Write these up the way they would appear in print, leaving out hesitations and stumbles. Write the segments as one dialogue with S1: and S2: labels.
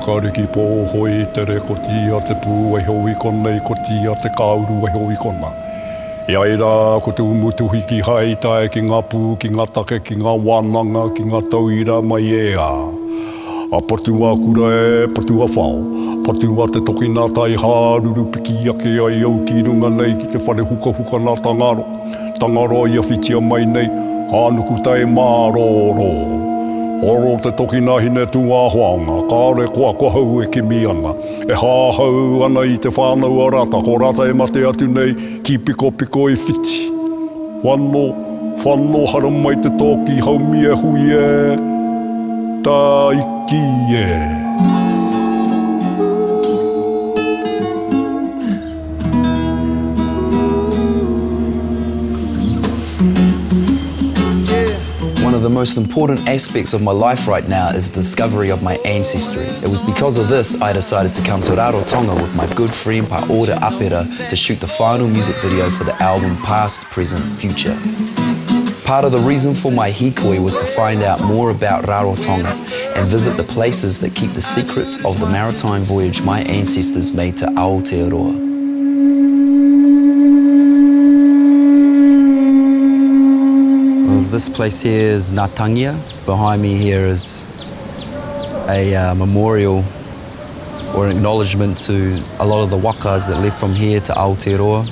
S1: kariki pōhoi te reko tia te pū e hoi kona I ko tia te kauru e hoi kona. Ia ira ko te umutuhi ki haitae ki ngā pū, ki ngā take, ki ngā wānanga, ki ngā tauira mai ea. A patua kura e patua whao, patua te toki nā tai hāruru piki ake ai au ki runga nei ki te whare huka nā tangaro. Tangaro ia whitia mai nei, hānuku tai māroro. Oro te toki nā hine tū āhoanga, kāre koa hau e kimi ana. E hāhau ana I te whānau a rata, ko rata e mate atu nei, ki piko I whiti. Whano hara mai te toki haumi e hui e, Tiki e.
S2: One of the most important aspects of my life right now is the discovery of my ancestry. It was because of this I decided to come to Rarotonga with my good friend Paora Apera to shoot the final music video for the album Past, Present, Future. Part of the reason for my hikoi was to find out more about Rarotonga and visit the places that keep the secrets of the maritime voyage my ancestors made to Aotearoa. This place here is Ngatangia. Behind me here is a memorial or an acknowledgement to a lot of the wakas that left from here to Aotearoa.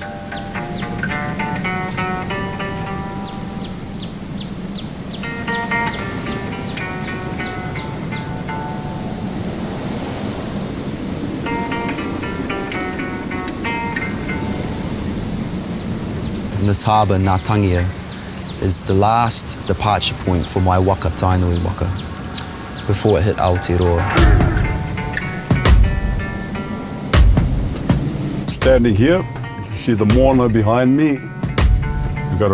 S2: And this harbour, Ngatangia, is the last departure point for my waka, Tainui waka, before it hit Aotearoa.
S1: Standing here, you can see the moana behind me. We've got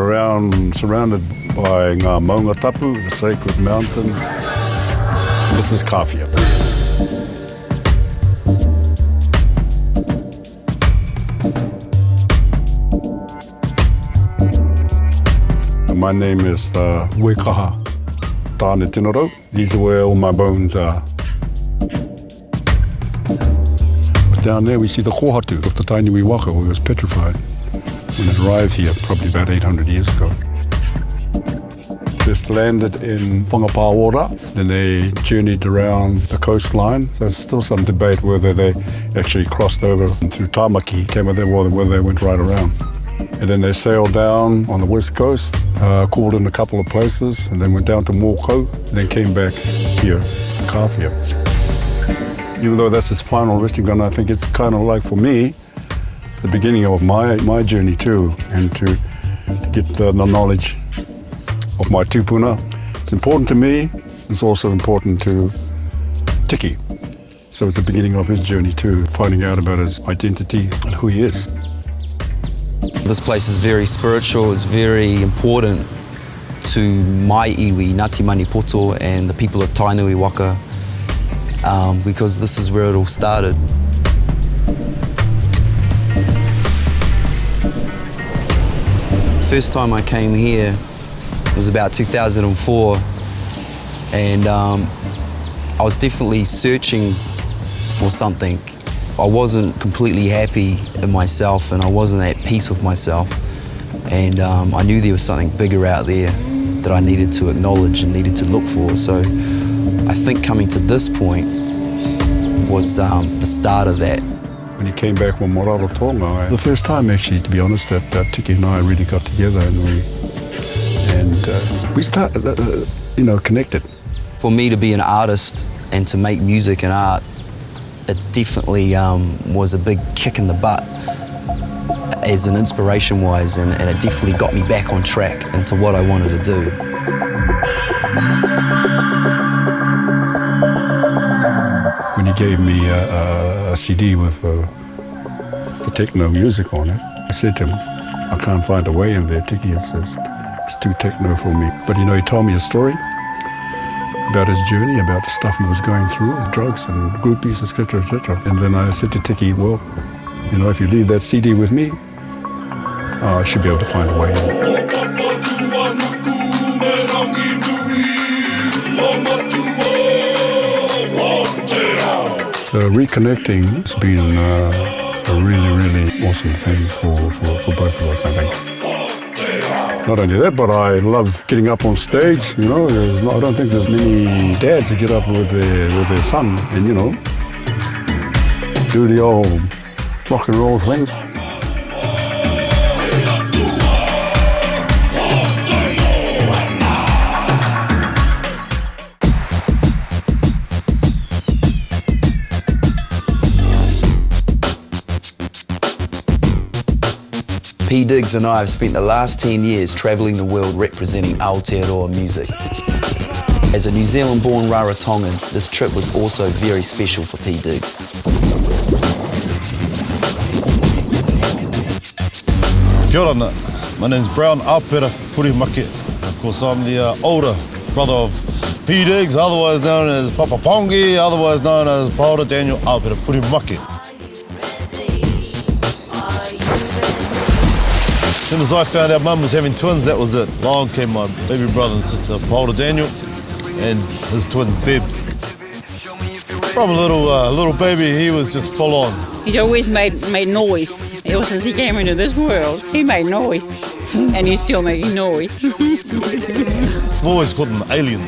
S1: surrounded by ngā maunga tapu, the sacred mountains. This is Kawhia. My name is Wekaha Tāne Tinoro. These are where all my bones are. But down there we see the kohatu of the Tainui waka, who was petrified when it arrived here probably about 800 years ago. Just landed in Whangapāora, then they journeyed around the coastline. So there's still some debate whether they actually crossed over through Tamaki, came over there, whether they went right around. And then they sailed down on the west coast, called in a couple of places, and then went down to Moko, and then came back here to Kawhia. Even though that's its final resting ground, I think it's kind of like, for me, the beginning of my journey too, and to get the knowledge of my tupuna. It's important to me, it's also important to Tiki. So it's the beginning of his journey too, finding out about his identity and who he is.
S2: This place is very spiritual, it's very important to my iwi, Ngāti Manipoto, and the people of Tainui waka, because this is where it all started. First time I came here was about 2004, and I was definitely searching for something. I wasn't completely happy in myself, and I wasn't at peace with myself, and I knew there was something bigger out there that I needed to acknowledge and needed to look for. So I think coming to this point was the start of that.
S1: When he came back from Rarotonga, the first time actually, to be honest, that Tiki and I really got together, and we started, connected.
S2: For me to be an artist and to make music and art, it definitely was a big kick in the butt as an inspiration-wise, and it definitely got me back on track into what I wanted to do.
S1: When he gave me a CD with the techno music on it, I said to him, I can't find a way in there, Tiki, it's too techno for me. But he told me a story about his journey, about the stuff he was going through, drugs and groupies, etc., etc. And then I said to Tiki, well, if you leave that CD with me, I should be able to find a way in. So reconnecting has been a really, really awesome thing for both of us, I think. Not only that, but I love getting up on stage. You know, I don't think there's many dads that get up with their son and, you know, do the old rock and roll thing.
S2: P. Diggs and I have spent the last 10 years travelling the world representing Aotearoa music. As a New Zealand-born Rarotongan, this trip was also very special for P. Diggs.
S3: Kia ora, my name's Brown Apera Purimake. Of course, I'm the older brother of P. Diggs, otherwise known as Papa Pongi, otherwise known as Paora Daniel Apera Purimake. As soon as I found out Mum was having twins, that was it. Along came my baby brother and sister, Paora Daniel, and his twin, Debs. From a little baby, he was just full on.
S4: He's always made noise. Ever since he came into this world, he made noise. And he's still making noise.
S3: I've always called him an alien.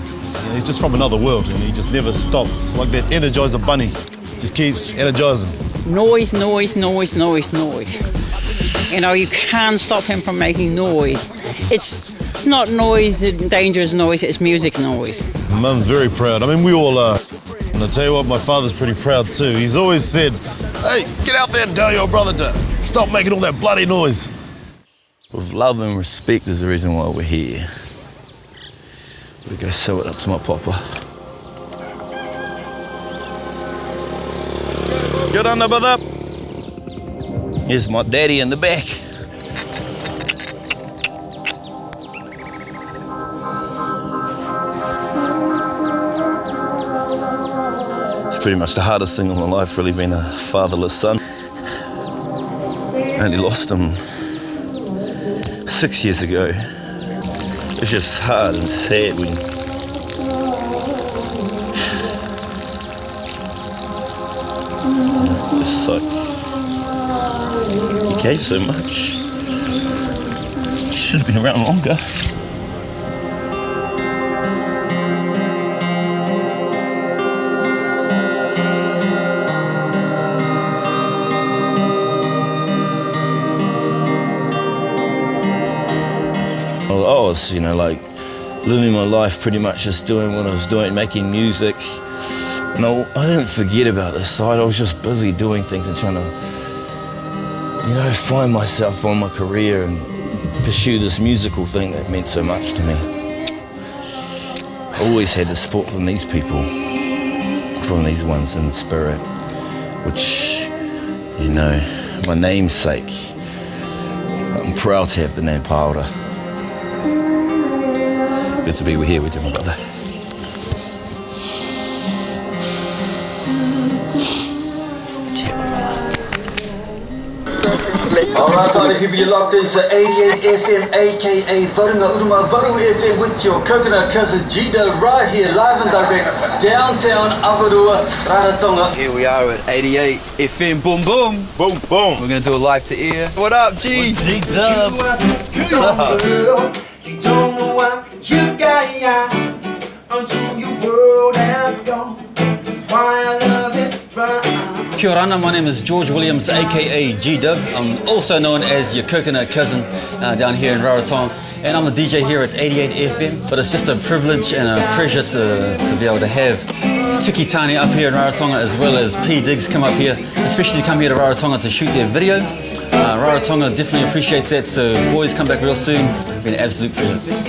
S3: He's just from another world, and he just never stops. Like that Energizer bunny, just keeps energizing.
S4: Noise, noise, noise, noise, noise. You know, you can't stop him from making noise. It's not noise, dangerous noise, it's music noise.
S3: Mum's very proud. I mean, we all are. And I tell you what, my father's pretty proud too. He's always said, hey, get out there and tell your brother to stop making all that bloody noise.
S5: With love and respect is the reason why we're here. We go sew it up to my papa. Get on there, brother. Here's my daddy in the back. It's pretty much the hardest thing in my life, really, being a fatherless son. I only lost him 6 years ago. It's just hard and sad when it's like he gave so much. He should have been around longer. I was, like living my life pretty much just doing what I was doing, making music. No, I didn't forget about this side. I was just busy doing things and trying to, find myself on my career and pursue this musical thing that meant so much to me. I always had the support from these people, from these ones in spirit, which, my namesake. I'm proud to have the name Paora. Good to be here with you, my brother.
S6: Alright, party people, you're locked into 88 FM, aka Varunga Uruma Varu FM with your coconut cousin G-Dub right here, live and direct, downtown Avarua, Rarotonga.
S2: Here we are at 88 FM, boom boom.
S5: Boom, boom.
S2: We're gonna do a live to ear. What up, G?
S5: G-Dub.
S7: What's up? You don't know what you've got until your world has gone. This is why I love this run.
S8: Kia ora, my name is George Williams, aka G-Dub. I'm also known as your coconut cousin down here in Rarotonga. And I'm a DJ here at 88 FM. But it's just a privilege and a pleasure to be able to have Tiki up here in Rarotonga, as well as P. Diggs come up here, especially come here to Rarotonga to shoot their video. Rarotonga definitely appreciates that, so boys, come back real soon. It's been an absolute pleasure.